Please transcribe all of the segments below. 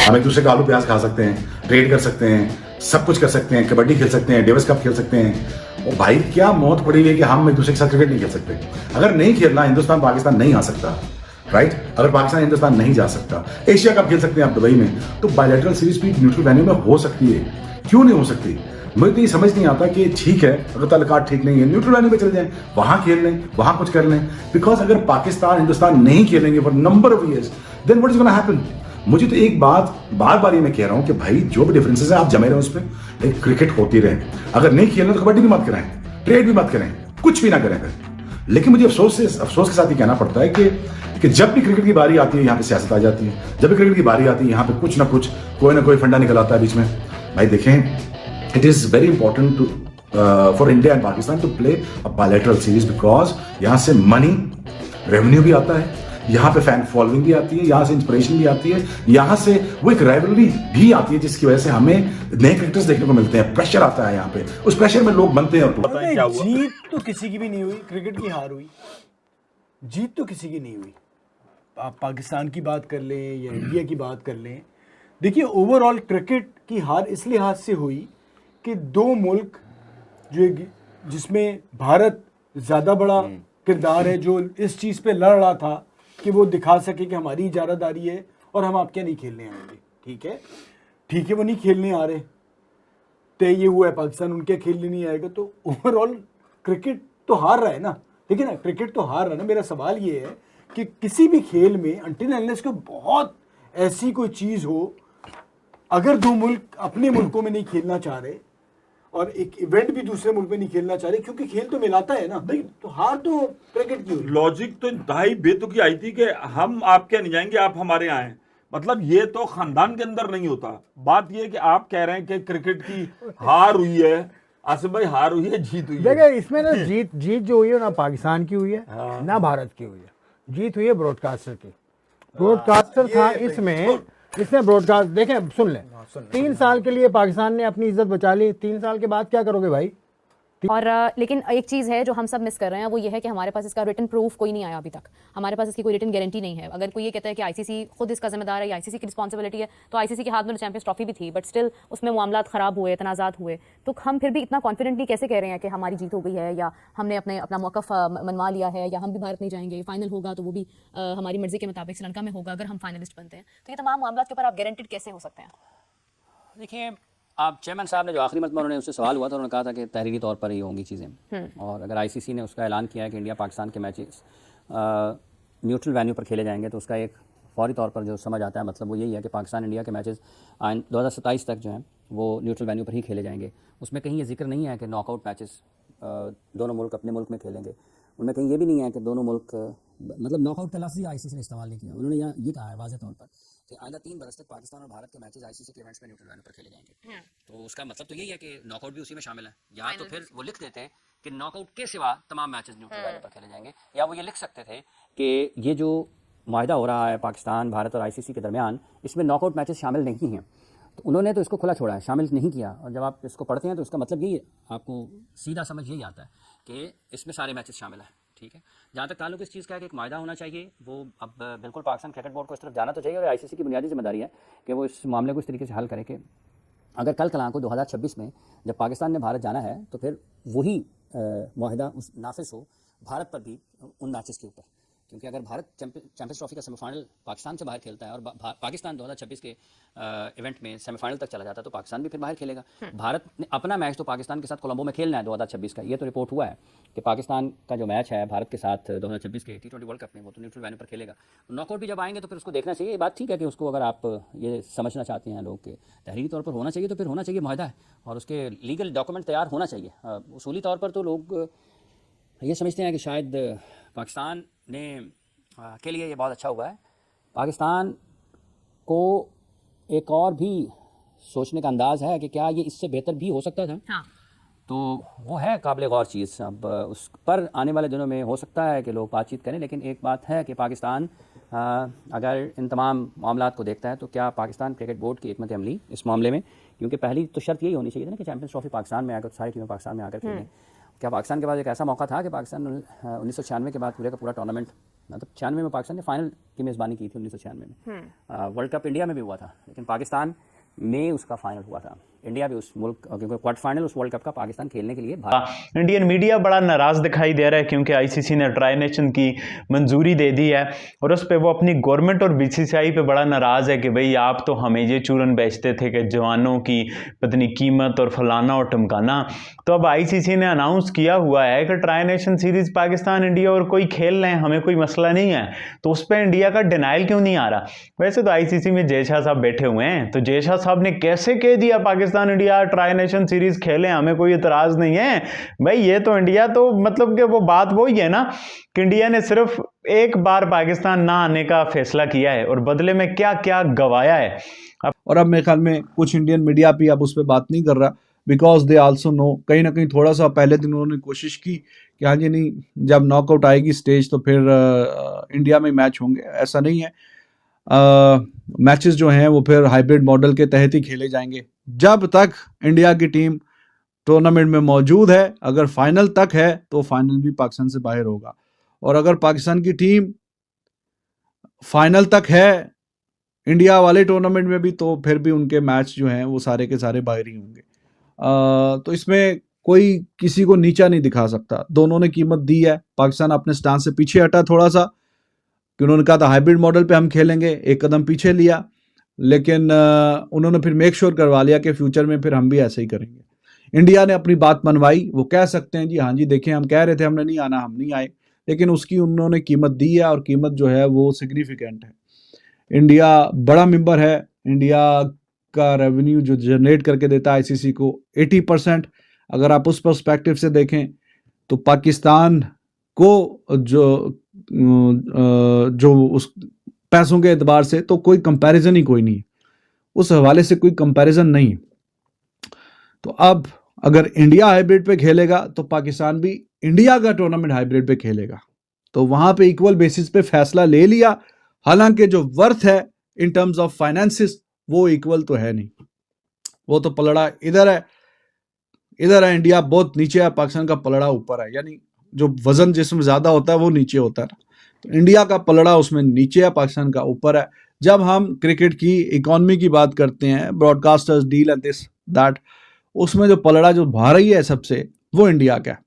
हम एक दूसरे का आलू प्याज खा सकते हैं, ट्रेड कर सकते हैं, सब कुछ कर सकते हैं, कबड्डी खेल सकते हैं, डेविस कप खेल सकते हैं। और भाई क्या मौत पड़ी हुई है कि हम एक दूसरे के साथ क्रिकेट नहीं खेल सकते। अगर नहीं खेलना, हिंदुस्तान पाकिस्तान नहीं आ सकता, राइट। अगर पाकिस्तान हिंदुस्तान नहीं जा सकता, एशिया कप खेल सकते हैं आप दुबई में, तो बायलैटरल सीरीज भी न्यूट्रल वेन्यू में हो सकती है। क्यों नहीं हो सकती? मुझे तो ये समझ नहीं आता कि ठीक है, अगर तलकाट ठीक नहीं है, न्यूट्रल वेन्यू पे चले जाएं, वहां खेल लें, वहां कुछ कर लें। बिकॉज अगर पाकिस्तान हिंदुस्तान नहीं खेलेंगे for number of years, then what is gonna happen? मुझे तो एक बात बार बार ये मैं कह रहा हूं कि भाई जो भी डिफरेंसेस है आप जमे रहे उस पर, एक क्रिकेट होती रहे। अगर नहीं खेलना तो कबड्डी भी मत कराएं, ट्रेड भी मत करें, कुछ भी ना करें फिर। लेकिन मुझे अफसोस के साथ ये कहना पड़ता है कि जब भी क्रिकेट की बारी आती है यहाँ पे सियासत आ जाती है, जब भी क्रिकेट की बारी आती है यहाँ पे कुछ ना कुछ कोई ना कोई फंडा निकल आता है बीच में। भाई देखें, it is very important to for India and Pakistan to play a bilateral series because यहाँ से मनी रेवेन्यू भी आता है, यहाँ पे फैन फॉलोइंग भी आती है, यहाँ से इंस्पिरेशन भी आती है, यहाँ से वो एक राइवलरी भी आती है जिसकी वजह से हमें नए क्रिकेटर्स देखने को मिलते हैं। प्रेशर आता है यहाँ पे, उस प्रेशर में लोग बनते हैं। और जीत तो किसी की भी नहीं हुई, क्रिकेट की हार हुई। जीत तो किसी की नहीं हुई। आप पाकिस्तान की बात कर लें या इंडिया की बात कर लें, देखिए ओवरऑल क्रिकेट की हार इस लिहाज से हुई कि दो मुल्क जो जिसमें भारत ज़्यादा बड़ा किरदार है, जो इस चीज़ पे लड़ रहा था कि वो दिखा सके कि हमारी इजारादारी है और हम आपके नहीं खेलने आएंगे। ठीक है, वो नहीं खेलने आ रहे, तय ये हुआ है पाकिस्तान उनके खेलने नहीं आएगा, तो ओवरऑल क्रिकेट तो हार रहा है ना। देखिए ना, क्रिकेट तो हार रहा है ना। मेरा सवाल ये है कि किसी भी खेल में अनटिल अनलेस को बहुत ऐसी कोई चीज़ हो, अगर दो मुल्क अपने मुल्कों में नहीं खेलना चाह रहे और एक इवेंट भी दूसरे मुल्क में नहीं खेलना चाह रहे, क्योंकि खेल तो मिलाता है ना, तो हार तो क्रिकेट की हुई। लॉजिक तो ढाई बेतुकी आई थी कि हम आपके नहीं जाएंगे, आप हमारे आए। मतलब ये तो खानदान के अंदर नहीं होता। बात ये कि आप कह रहे हैं कि क्रिकेट की हार हुई है। आसिफ भाई, हार हुई है, जीत हुई है। देखिए इसमें ना जीत जो हुई है ना पाकिस्तान की हुई है, ना भारत की हुई है। जीत हुई है ब्रॉडकास्टर की। ब्रॉडकास्टर था इसने ब्रॉडकास्ट, देखें सुन लें, 3 साल के लिए पाकिस्तान ने अपनी इज्जत बचा ली। 3 साल के बाद क्या करोगे भाई? और लेकिन एक चीज़ है जो हम सब मिस कर रहे हैं, वो ये है कि हमारे पास इसका रिटन प्रूफ कोई नहीं आया अभी तक। हमारे पास इसकी कोई रिटन गारंटी नहीं है। अगर कोई ये कहता है कि आईसीसी खुद इसका जिम्मेदार है या आईसीसी की रिस्पॉन्सिबिलिटी है, तो आईसीसी के हाथ में चैंपियंस ट्रॉफी भी थी, बट स्टिल उसमें मामलात ख़राब हुए, तनाज़ात हुए। तो हम फिर भी इतना कॉन्फिडेंटली कैसे कह रहे हैं कि हमारी जीत हो गई है या हमने अपना मौक़िफ़ मनवा लिया है या हम भी भारत नहीं जाएंगे, फाइनल होगा तो वो भी हमारी मर्जी के मुताबिक श्रीलंका में होगा अगर हम फाइनलिस्ट बनते हैं। तो ये तमाम मामलात के ऊपर आप गारंटेड कैसे हो सकते हैं? देखिए, आप चेयरमैन साहब ने जो आखिरी मरतबा उन्होंने उससे सवाल हुआ था, उन्होंने कहा था कि तहरीरी तौर पर ही होंगी चीज़ें। और अगर आईसीसी ने उसका ऐलान किया है कि इंडिया पाकिस्तान के मैचेस न्यूट्रल वेन्यू पर खेले जाएंगे, तो उसका एक फौरी तौर पर जो समझ आता है, मतलब वो यही है कि पाकिस्तान इंडिया के मैचेस 2027 तक जो हैं वो न्यूट्रल वेन्यू पर ही खेले जाएंगे। उसमें कहीं ये जिक्र नहीं है कि नॉकआउट मैचेस दोनों मुल्क अपने मुल्क में खेलेंगे। उनमें कहीं ये भी नहीं है कि दोनों मुल्क, मतलब नॉकआउट का लफ्ज़ आईसीसी ने इस्तेमाल नहीं किया। उन्होंने यहाँ ये कहा है वाज़ेह तौर पर कि आइंदा 3 बरस तक पाकिस्तान और भारत के मैचेस आईसीसी के इवेंट्स में न्यूट्रल वेन्यू पर खेले जाएंगे। तो उसका मतलब तो यही है कि नॉकआउट भी उसी में शामिल है। या तो फिर वो लिख देते हैं कि नॉकआउट के सिवा तमाम मैचेस न्यूट्रल वेन्यू पर खेले जाएंगे, या वो ये लिख सकते थे कि ये जो माहिदा हो रहा है पाकिस्तान, भारत और आईसीसी के दरमियान, इसमें नॉकआउट मैचेस शामिल नहीं हैं। तो उन्होंने तो इसको खुला छोड़ा है, शामिल नहीं किया। और जब आप इसको पढ़ते हैं तो इसका मतलब यही, आपको सीधा समझ यही आता है कि इसमें सारे मैचेस शामिल हैं। ठीक है, जहाँ तक ताल्लुक इस चीज़ का है कि एक मायदा होना चाहिए, वो अब बिल्कुल पाकिस्तान क्रिकेट बोर्ड को इस तरफ जाना तो चाहिए। और आईसीसी की बुनियादी जिम्मेदारी है कि वो इस मामले को इस तरीके से हल करे कि अगर कल कलां को 2026 में जब पाकिस्तान ने भारत जाना है, तो फिर वही माहिदा उस नाफिज हो भारत पर भी उन मैचेस के ऊपर। क्योंकि अगर भारत चैंपियंस ट्रॉफी का सेमीफाइनल पाकिस्तान से बाहर खेलता है और पाकिस्तान 2026 के इवेंट में सेमीफाइनल तक चला जाता है, तो पाकिस्तान भी फिर बाहर खेलेगा। भारत ने अपना मैच तो पाकिस्तान के साथ कोलंबो में खेलना है 2026 का। ये तो रिपोर्ट हुआ है कि पाकिस्तान का जो मैच है भारत के साथ 2026 के T20 वर्ल्ड कप में, वो तो न्यूट्रल वेन्यू पर खेलेगा। नॉकआउट भी जब आएंगे तो फिर उसको देखना चाहिए। ये बात ठीक है कि उसको अगर आप ये समझना चाहते हैं लोग के तहरीरी तौर पर होना चाहिए, तो फिर होना चाहिए माहिदा है और उसके लीगल डॉक्यूमेंट तैयार होना चाहिए। उसूली तौर पर तो लोग ये समझते हैं कि शायद पाकिस्तान ने के लिए ये बहुत अच्छा हुआ है। पाकिस्तान को एक और भी सोचने का अंदाज़ है कि क्या ये इससे बेहतर भी हो सकता था। हाँ। तो वो है काबिल गौर चीज़। अब उस पर आने वाले दिनों में हो सकता है कि लोग बातचीत करें, लेकिन एक बात है कि पाकिस्तान अगर इन तमाम मामलात को देखता है, तो क्या पाकिस्तान क्रिकेट बोर्ड की हिकमत अमली इस मामले में, क्योंकि पहली तो शर्त यही होनी चाहिए ना कि चैंपियंस ट्रॉफी पाकिस्तान में आकर सारी टीमें पाकिस्तान में आकर खेलें। क्या पाकिस्तान के पास एक ऐसा मौका था कि पाकिस्तान 1996 के बाद पूरे का पूरा टूर्नामेंट मतलब 96 में पाकिस्तान ने फाइनल की मेज़बानी की थी 1996 में। वर्ल्ड कप इंडिया में भी हुआ था, लेकिन पाकिस्तान में उसका फाइनल हुआ था। इंडिया भी उस मुल्क, क्योंकि क्वार्टर फाइनल उस वर्ल्ड कप का पाकिस्तान खेलने के लिए इंडियन मीडिया बड़ा नाराज दिखाई दे रहा है क्योंकि आईसीसी ने ट्राई नेशन की मंजूरी दे दी है और उस पर वो अपनी गवर्नमेंट और बीसीसीआई पे बड़ा नाराज है कि भाई आप तो हमें ये चूरन बेचते थे कि जवानों की पत्नी कीमत और फलाना और टमकाना। तो अब आईसीसी ने अनाउंस किया हुआ है कि tri nation series Pakistan India और कोई खेल रहे हैं, हमें कोई मसला नहीं है, तो उस पर इंडिया का डिनाइल क्यों नहीं आ रहा? वैसे तो आईसीसी में जय शाह साहब बैठे हुए हैं, तो जय शाह साहब ने कैसे कह दिया Pakistan India tri nation series खेलें, हमें कोई इतराज नहीं है। भाई ये तो इंडिया तो मतलब कि वो बात वही है ना कि इंडिया ने सिर्फ एक बार पाकिस्तान ना आने का फैसला किया है और बदले में क्या क्या गवाया है। और अब मेरे ख्याल में कुछ इंडियन मीडिया भी अब उस पर बात नहीं कर रहा, बिकॉज दे आल्सो नो, कहीं ना कहीं थोड़ा सा पहले दिन उन्होंने कोशिश की कि हाँ जी नहीं, जब नॉकआउट आएगी स्टेज तो फिर इंडिया में मैच होंगे। ऐसा नहीं है, मैचेस जो हैं वो फिर हाइब्रिड मॉडल के तहत ही खेले जाएंगे। जब तक इंडिया की टीम टूर्नामेंट में मौजूद है, अगर फाइनल तक है तो फाइनल भी पाकिस्तान से बाहर होगा, और अगर पाकिस्तान की टीम फाइनल तक है इंडिया वाले टूर्नामेंट में भी, तो फिर भी उनके मैच जो हैं वो सारे के सारे बाहर ही होंगे। तो इसमें कोई किसी को नीचा नहीं दिखा सकता। दोनों ने कीमत दी है। पाकिस्तान अपने स्टांस से पीछे हटा थोड़ा सा, कि उन्होंने कहा था हाइब्रिड मॉडल पे हम खेलेंगे, एक कदम पीछे लिया, लेकिन उन्होंने फिर मेक श्योर करवा लिया कि फ्यूचर में फिर हम भी ऐसे ही करेंगे। इंडिया ने अपनी बात मनवाई, वो कह सकते हैं जी हाँ जी देखें हम कह रहे थे हमने नहीं आना, हम नहीं आए, लेकिन उसकी उन्होंने कीमत दी है और कीमत जो है वो सिग्निफिकेंट है। इंडिया बड़ा मेंबर है, इंडिया का रेवेन्यू जो जनरेट करके देता है आईसीसी को 80%। अगर आप उस पर्सपेक्टिव से देखें तो पाकिस्तान को जो उस पैसों के एतबार से तो कोई कंपैरिजन ही कोई नहीं है, उस हवाले से कोई कंपैरिजन नहीं है। तो अब अगर इंडिया हाइब्रिड पे खेलेगा तो पाकिस्तान भी इंडिया का टूर्नामेंट हाइब्रिड पे खेलेगा, तो वहां पे इक्वल बेसिस पे फैसला ले लिया। हालांकि जो वर्थ है इन टर्म्स ऑफ फाइनेंसिस वो इक्वल तो है नहीं, वो तो पलड़ा इधर है इंडिया बहुत नीचे है, पाकिस्तान का पलड़ा ऊपर है, यानी जो वजन जिसमें ज्यादा होता है वो नीचे होता है। तो इंडिया का पलड़ा उसमें नीचे है, पाकिस्तान का ऊपर है। जब हम क्रिकेट की इकोनॉमी की बात करते हैं, broadcasters deal and this that, उसमें जो पलड़ा जो भारी है सबसे वो इंडिया का है।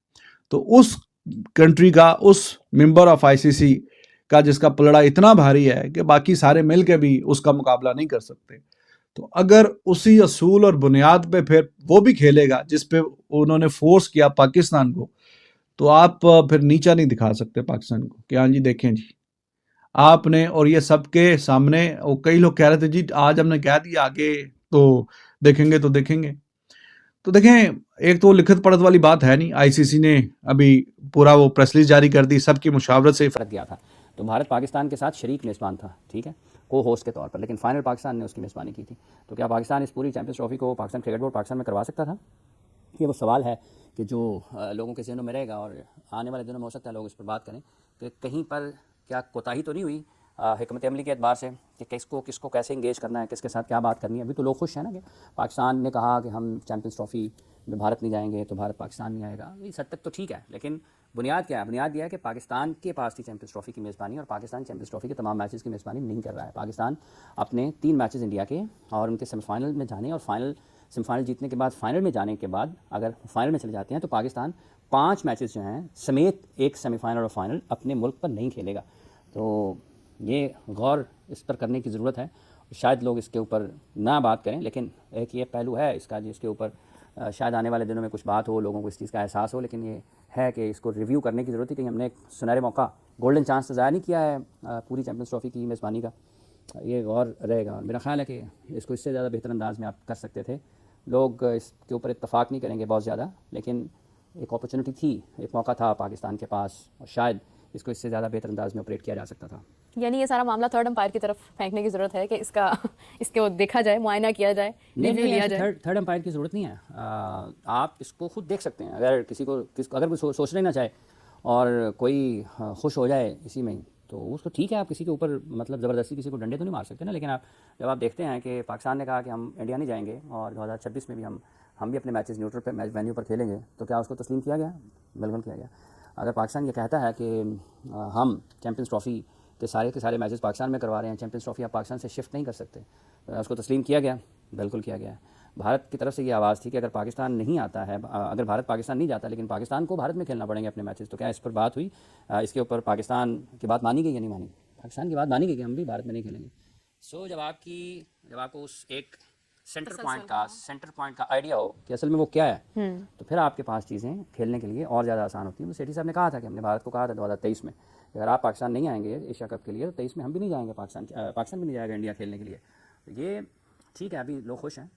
तो उस कंट्री का, उस मेंबर ऑफ आईसीसी का जिसका पलड़ा इतना भारी है कि बाकी सारे मिल के भी उसका मुकाबला नहीं कर सकते, तो अगर उसी असूल और बुनियाद पे फिर वो भी खेलेगा जिस पे उन्होंने फोर्स किया पाकिस्तान को, तो आप फिर नीचा नहीं दिखा सकते पाकिस्तान को कि हाँ जी देखें जी आपने, और ये सबके सामने। और कई लोग कह रहे थे जी आज हमने कह दिया आगे तो देखेंगे तो देखेंगे। तो देखें, एक तो लिखित पढ़त वाली बात है नहीं, आईसीसी ने अभी पूरा वो प्रेस रिलीज जारी कर दी, सबकी मुशावरत से फर्क गया था। तो भारत पाकिस्तान के साथ शरीक मेज़बान था, ठीक है, को होस्ट के तौर पर, लेकिन फाइनल पाकिस्तान ने उसकी मेज़बानी की थी। तो क्या पाकिस्तान इस पूरी चैंपियंस ट्रॉफी को पाकिस्तान क्रिकेट बोर्ड पाकिस्तान में करवा सकता था? ये वो सवाल है कि जो लोगों के जहनों में रहेगा, और आने वाले दिनों में हो सकता है लोग इस पर बात करें कि कहीं पर क्या कोताही तो नहीं हुई हिकमत अमली के एतबार से कि किसको कैसे इंगेज करना है, किसके साथ क्या बात करनी है। अभी तो लोग खुश हैं ना कि पाकिस्तान ने कहा कि हम चैंपियंस ट्रॉफी में भारत नहीं जाएंगे तो भारत पाकिस्तान नहीं आएगा। इस हद तक तो ठीक है, लेकिन बुनियाद क्या है? बुनियाद यह है कि पाकिस्तान के पास थी चैंपियंस ट्रॉफी की मेज़बानी, और पाकिस्तान चैंपियंस ट्रॉफी के तमाम मैचेस की मेज़बानी नहीं कर रहा है। पाकिस्तान अपने 3 मैचेस इंडिया के और उनके सेमीफाइनल में जाने और सेमीफाइनल जीतने के बाद फाइनल में जाने के बाद अगर फाइनल में चले जाते हैं तो पाकिस्तान 5 मैचेस जो हैं समेत एक सेमीफाइनल और फाइनल अपने मुल्क पर नहीं खेलेगा। तो ये गौर इस पर करने की ज़रूरत है। शायद लोग इसके ऊपर ना बात करें, लेकिन एक ये पहलू है इसका जिसके ऊपर शायद आने वाले दिनों में कुछ बात हो, लोगों को इस चीज़ का एहसास हो। लेकिन ये है कि इसको रिव्यू करने की ज़रूरत है कि हमने एक सुनहरे मौका, गोल्डन चांस तो ज़ाया नहीं किया है पूरी चैंपियंस ट्रॉफी की मेज़बानी का। ये गौर रहेगा। मेरा ख्याल है कि इसको इससे ज़्यादा बेहतर अंदाज में आप कर सकते थे। लोग इसके ऊपर इत्तफाक नहीं करेंगे बहुत ज़्यादा, लेकिन एक अपॉर्चुनिटी थी, एक मौका था पाकिस्तान के पास, और शायद इसको इससे ज़्यादा बेहतर अंदाज में ऑपरेट किया जा सकता था। यानी ये सारा मामला थर्ड अंपायर की तरफ फेंकने की जरूरत है कि इसको देखा जाए, मुआयना किया जाए, रिव्यू लिया जाए। थर्ड अंपायर की ज़रूरत नहीं है। आप इसको खुद देख सकते हैं। अगर अगर कोई सोचना ही ना चाहे और कोई खुश हो जाए इसी में, तो उसको ठीक है, आप किसी के ऊपर मतलब ज़बरदस्ती किसी को डंडे तो नहीं मार सकते ना। लेकिन जब आप देखते हैं कि पाकिस्तान ने कहा कि हम इंडिया नहीं जाएंगे और 2026 में भी हम भी अपने मैचेस न्यूट्रल पे मैच वेन्यू पर खेलेंगे, तो क्या उसको तस्लीम किया गया? बिल्कुल किया गया। अगर पाकिस्तान ये कहता है कि हम चैम्पियंस ट्रॉफ़ी के सारे मैचेस पाकिस्तान में करवा रहे हैं, चैम्पियंस ट्रॉफ़ी आप पाकिस्तान से शिफ्ट नहीं कर सकते, उसको तस्लीम किया गया, बिल्कुल किया गया। भारत की तरफ से ये आवाज़ थी कि अगर पाकिस्तान नहीं आता है, अगर भारत पाकिस्तान नहीं जाता लेकिन पाकिस्तान को भारत में खेलना पड़ेंगे अपने मैचेस, तो क्या इस पर बात हुई? इसके ऊपर पाकिस्तान की बात मानी गई या नहीं मानी? पाकिस्तान की बात मानी गई कि हम भी भारत में नहीं खेलेंगे। जब आपको उस एक सेंटर पॉइंट का आइडिया हो कि असल में वो क्या है, तो फिर आपके पास चीज़ें खेलने के लिए और ज़्यादा आसान होती हैं। सेठी साहब ने कहा था कि हमने भारत को कहा था 2023 में, अगर आप पाकिस्तान नहीं आएंगे एशिया कप के लिए तो 23 में हम भी नहीं जाएंगे, पाकिस्तान भी नहीं जाएगा इंडिया खेलने के लिए। तो ये ठीक है, अभी लोग खुश हैं,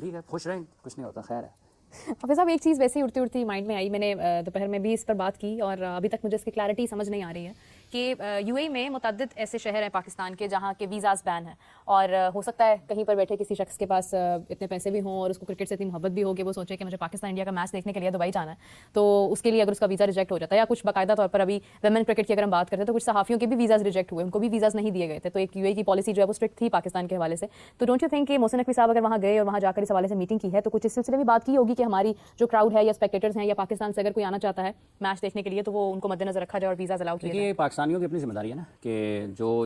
ठीक है, खुश रहें, कुछ नहीं होता, खैर है। हाफिज़ साहब, एक चीज़ वैसे ही उड़ती उड़ती माइंड में आई, मैंने दोपहर में भी इस पर बात की और अभी तक मुझे इसकी क्लैरिटी समझ नहीं आ रही है कि यूएई में मुतअद्दिद ऐसे शहर हैं पाकिस्तान के जहाँ के वीज़ाज़ बैन हैं, और हो सकता है कहीं पर बैठे किसी शख्स के पास इतने पैसे भी हों और उसको क्रिकेट से इतनी मोहब्बत भी हो कि वो सोचे कि मुझे पाकिस्तान इंडिया का मैच देखने के लिए दुबई जाना है, तो उसके लिए अगर उसका वीज़ा रिजेक्ट हो जाता है, या कुछ बाकायदा तौर पर अभी वुमेन क्रिकेट की अगर हम बात करते हैं तो कुछ सहाफ़ियों के भी वीज़ाज़ रिजेक्ट हुए, उनको भी वीज़ाज़ नहीं दिए गए थे। तो एक यूएई की पॉलिसी जो है वो स्ट्रिक्ट थी पाकिस्तान के हवाले से। तो डोंट यू थिंक कि मोहसिन नकवी साहब अगर वहाँ गए और वहाँ जाकर इस हवाले से मीटिंग की है तो कुछ इस सिलसिले में बात की होगी कि हमारी जो क्राउड है या स्पेक्टेटर्स हैं या पाकिस्तान से अगर कोई आना चाहता है मैच देखने के लिए तो वो उनको मद्देनजर रखा जाए और वीज़ाज़ अलाउ किए जाए? पाकिस्तानियों की अपनी जिम्मेदारी है ना कि जो